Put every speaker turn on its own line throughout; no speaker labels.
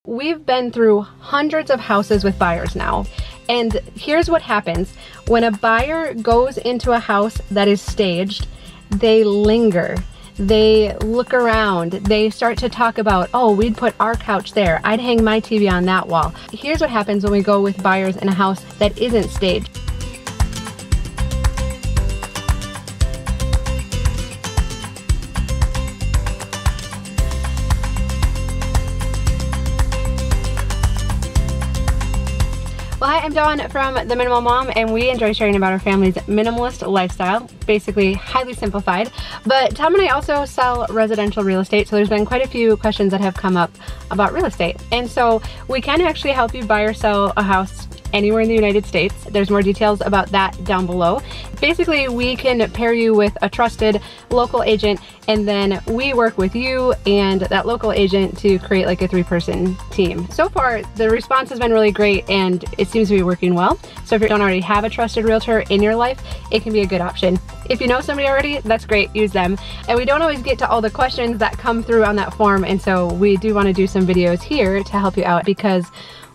We've been through hundreds of houses with buyers now. And here's what happens. When a buyer goes into a house that is staged, they linger. They look around. They start to talk about, oh, we'd put our couch there. I'd hang my TV on that wall. Here's what happens when we go with buyers in a house that isn't staged. Well, hi, I'm Dawn from The Minimal Mom, and we enjoy sharing about our family's minimalist lifestyle, basically highly simplified. But Tom and I also sell residential real estate, so there's been quite a few questions that have come up about real estate. And so we can actually help you buy or sell a house anywhere in the United States. There's more details about that down below. Basically, we can pair you with a trusted local agent, and then we work with you and that local agent to create like a 3-person team. So far, the response has been really great and it seems to be working well. So if you don't already have a trusted realtor in your life, it can be a good option. If you know somebody already, that's great, use them. And we don't always get to all the questions that come through on that form, and so we do want to do some videos here to help you out, because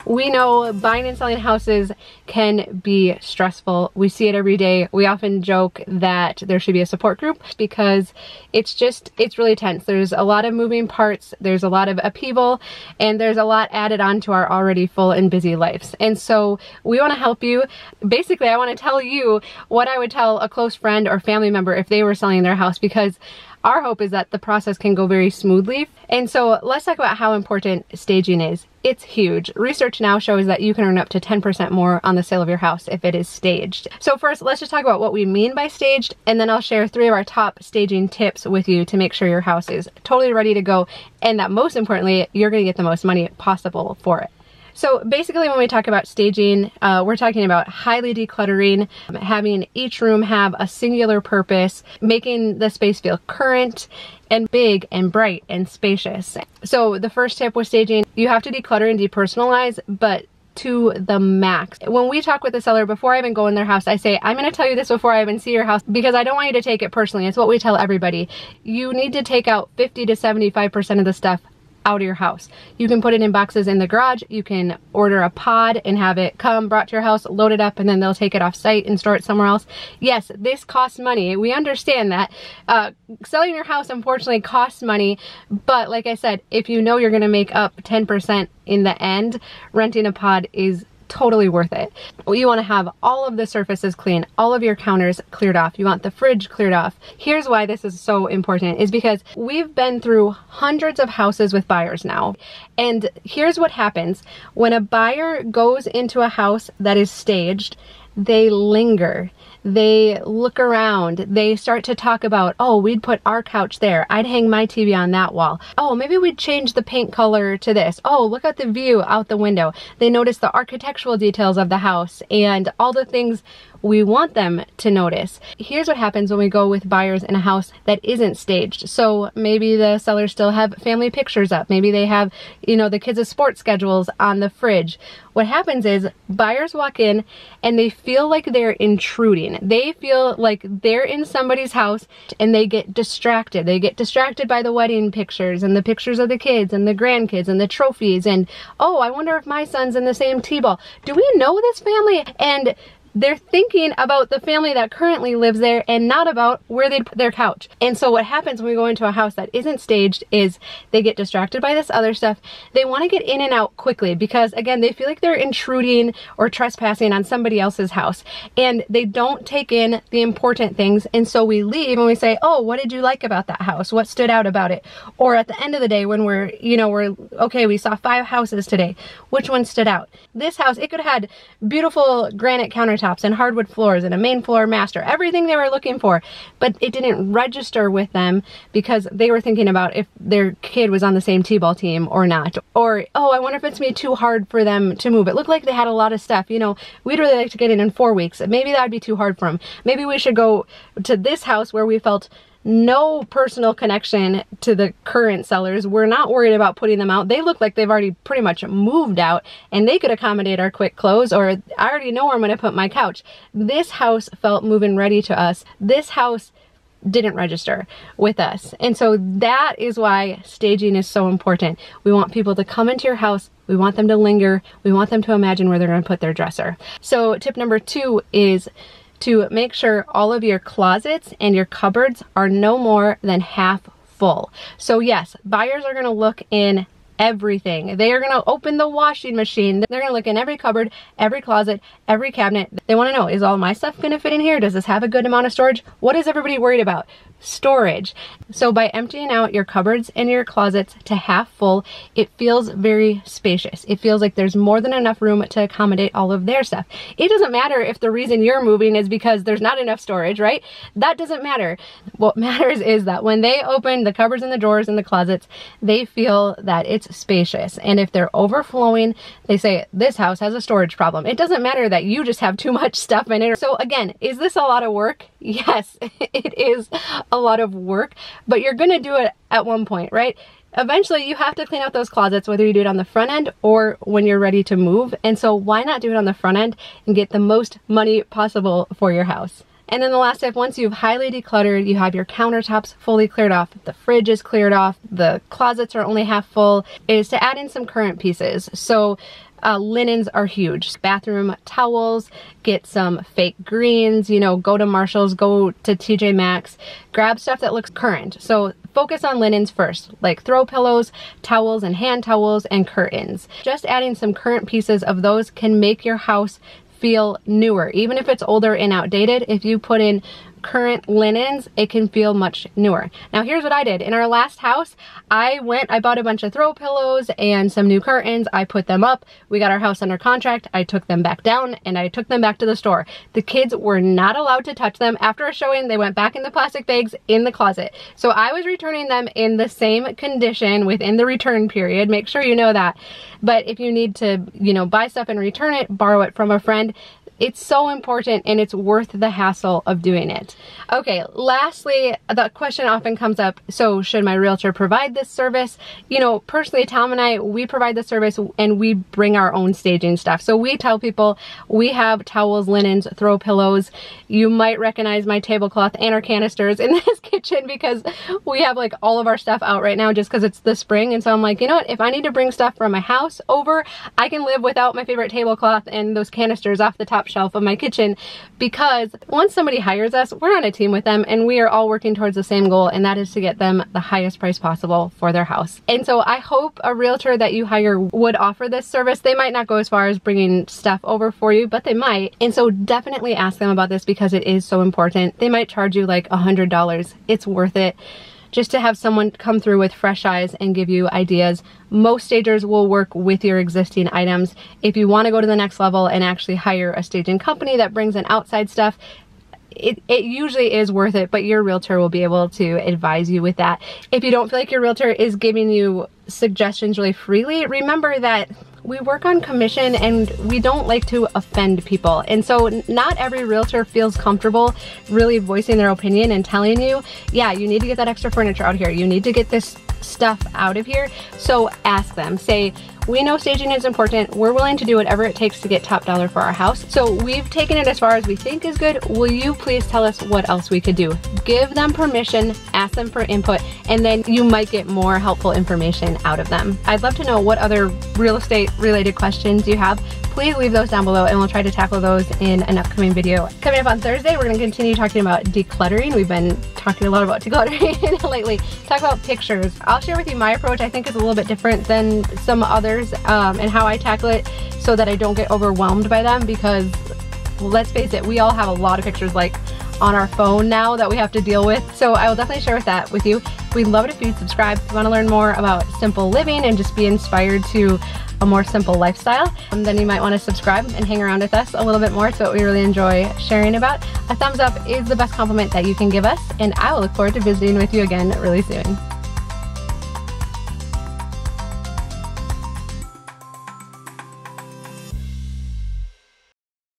we know buying and selling houses can be stressful. We see it every day. We often joke that there should be a support group because it's really tense. There's a lot of moving parts, there's a lot of upheaval, and there's a lot added on to our already full and busy lives. And so we want to help you. Basically, I want to tell you what I would tell a close friend or family member if they were selling their house, because our hope is that the process can go very smoothly. And so let's talk about how important staging is. It's huge. Research now shows that you can earn up to 10% more on the sale of your house if it is staged. So first, let's just talk about what we mean by staged, and then I'll share 3 of our top staging tips with you to make sure your house is totally ready to go, and that most importantly, you're gonna get the most money possible for it. So basically, when we talk about staging, we're talking about highly decluttering, having each room have a singular purpose, making the space feel current and big and bright and spacious. So the first tip with staging, you have to declutter and depersonalize, but to the max. When we talk with the seller before I even go in their house, I say, I'm going to tell you this before I even see your house, because I don't want you to take it personally. It's what we tell everybody. You need to take out 50 to 75% of the stuff out of your house. You can put it in boxes in the garage. You can order a pod and have it come brought to your house, load it up, and then they'll take it off site and store it somewhere else. Yes, this costs money. We understand that. Selling your house unfortunately costs money, but like I said, if you know you're going to make up 10% in the end, renting a pod is totally worth it. You want to have all of the surfaces clean, all of your counters cleared off. You want the fridge cleared off. Here's why this is so important, is because we've been through hundreds of houses with buyers now. And here's what happens. When a buyer goes into a house that is staged, they linger. They look around. They start to talk about, oh, we'd put our couch there. I'd hang my TV on that wall. Oh, maybe we'd change the paint color to this. Oh, look at the view out the window. They notice the architectural details of the house and all the things we want them to notice. Here's what happens when we go with buyers in a house that isn't staged. So maybe the sellers still have family pictures up. Maybe they have, you know, the kids' sports schedules on the fridge. What happens is buyers walk in and they feel like they're intruding. They feel like they're in somebody's house and they get distracted. They get distracted by the wedding pictures and the pictures of the kids and the grandkids and the trophies and, oh, I wonder if my son's in the same T-ball. Do we know this family? And they're thinking about the family that currently lives there and not about where they'd put their couch. And so what happens when we go into a house that isn't staged is they get distracted by this other stuff. They want to get in and out quickly because, again, they feel like they're intruding or trespassing on somebody else's house. And they don't take in the important things. And so we leave and we say, oh, what did you like about that house? What stood out about it? Or at the end of the day when we're okay, we saw 5 houses today. Which one stood out? This house, it could have had beautiful granite countertops and hardwood floors and a main floor master, everything they were looking for, but it didn't register with them because they were thinking about if their kid was on the same t-ball team or not. Or, oh, I wonder if it's gonna be too hard for them to move. It looked like they had a lot of stuff. You know, we'd really like to get in 4 weeks. Maybe that'd be too hard for them. Maybe we should go to this house where we felt no personal connection to the current sellers. We're not worried about putting them out. They look like they've already pretty much moved out and they could accommodate our quick close, or I already know where I'm going to put my couch. This house felt moving ready to us. This house didn't register with us. And so that is why staging is so important. We want people to come into your house. We want them to linger. We want them to imagine where they're going to put their dresser. So tip number 2 is to make sure all of your closets and your cupboards are no more than half full. So yes, buyers are going to look in everything. They are going to open the washing machine. They're going to look in every cupboard, every closet, every cabinet. They want to know, is all my stuff going to fit in here? Does this have a good amount of storage? What is everybody worried about? Storage. So by emptying out your cupboards and your closets to half full, it feels very spacious. It feels like there's more than enough room to accommodate all of their stuff. It doesn't matter if the reason you're moving is because there's not enough storage, right? That doesn't matter. What matters is that when they open the cupboards and the drawers and the closets, they feel that it's spacious. And if they're overflowing, they say, this house has a storage problem. It doesn't matter that you just have too much stuff in it. So again, is this a lot of work? Yes, it is a lot of work, but you're gonna do it at one point, right? Eventually you have to clean out those closets, whether you do it on the front end or when you're ready to move. And so why not do it on the front end and get the most money possible for your house? And then the last tip, once you've highly decluttered, you have your countertops fully cleared off, the fridge is cleared off, the closets are only half full, is to add in some current pieces. So linens are huge. Bathroom towels, get some fake greens, you know, go to Marshall's, go to TJ Maxx, grab stuff that looks current. So focus on linens first, like throw pillows, towels and hand towels, and curtains. Just adding some current pieces of those can make your house feel newer. Even if it's older and outdated, if you put in current linens, it can feel much newer. Now here's what I did. In our last house, I bought a bunch of throw pillows and some new curtains. I put them up. We got our house under contract. I took them back down and I took them back to the store. The kids were not allowed to touch them. After a showing, they went back in the plastic bags in the closet. So I was returning them in the same condition within the return period. Make sure you know that. But if you need to, you know, buy stuff and return it, borrow it from a friend, it's so important and it's worth the hassle of doing it. Okay, lastly, the question often comes up, so should my realtor provide this service? You know, personally, Tom and I, we provide the service and we bring our own staging stuff. So we tell people we have towels, linens, throw pillows. You might recognize my tablecloth and our canisters in this kitchen because we have like all of our stuff out right now just because it's the spring. And so I'm like, you know what, if I need to bring stuff from my house over, I can live without my favorite tablecloth and those canisters off the top shelf of my kitchen, because once somebody hires us, we're on a team with them and we are all working towards the same goal, and that is to get them the highest price possible for their house. And so I hope a realtor that you hire would offer this service. They might not go as far as bringing stuff over for you, but they might. And so definitely ask them about this because it is so important. They might charge you like $100. It's worth it just to have someone come through with fresh eyes and give you ideas. Most stagers will work with your existing items. If you want to go to the next level and actually hire a staging company that brings in outside stuff, it usually is worth it, but your realtor will be able to advise you with that. If you don't feel like your realtor is giving you suggestions really freely, remember that we work on commission and we don't like to offend people. And so not every realtor feels comfortable really voicing their opinion and telling you, yeah, you need to get that extra furniture out here. You need to get this stuff out of here. So ask them, say, we know staging is important. We're willing to do whatever it takes to get top dollar for our house. So we've taken it as far as we think is good. Will you please tell us what else we could do? Give them permission, ask them for input, and then you might get more helpful information out of them. I'd love to know what other real estate related questions you have. Please leave those down below and we'll try to tackle those in an upcoming video. Coming up on Thursday, we're going to continue talking about decluttering. We've been talking a lot about decluttering lately. Talk about pictures. I'll share with you my approach. I think is a little bit different than some others, and how I tackle it so that I don't get overwhelmed by them, because well, let's face it, we all have a lot of pictures like on our phone now that we have to deal with. So I will definitely share that with you. We'd love it if you'd subscribe if you want to learn more about simple living and just be inspired to a more simple lifestyle. And then you might want to subscribe and hang around with us a little bit more. It's what we really enjoy sharing about. A thumbs up is the best compliment that you can give us, and I will look forward to visiting with you again really soon.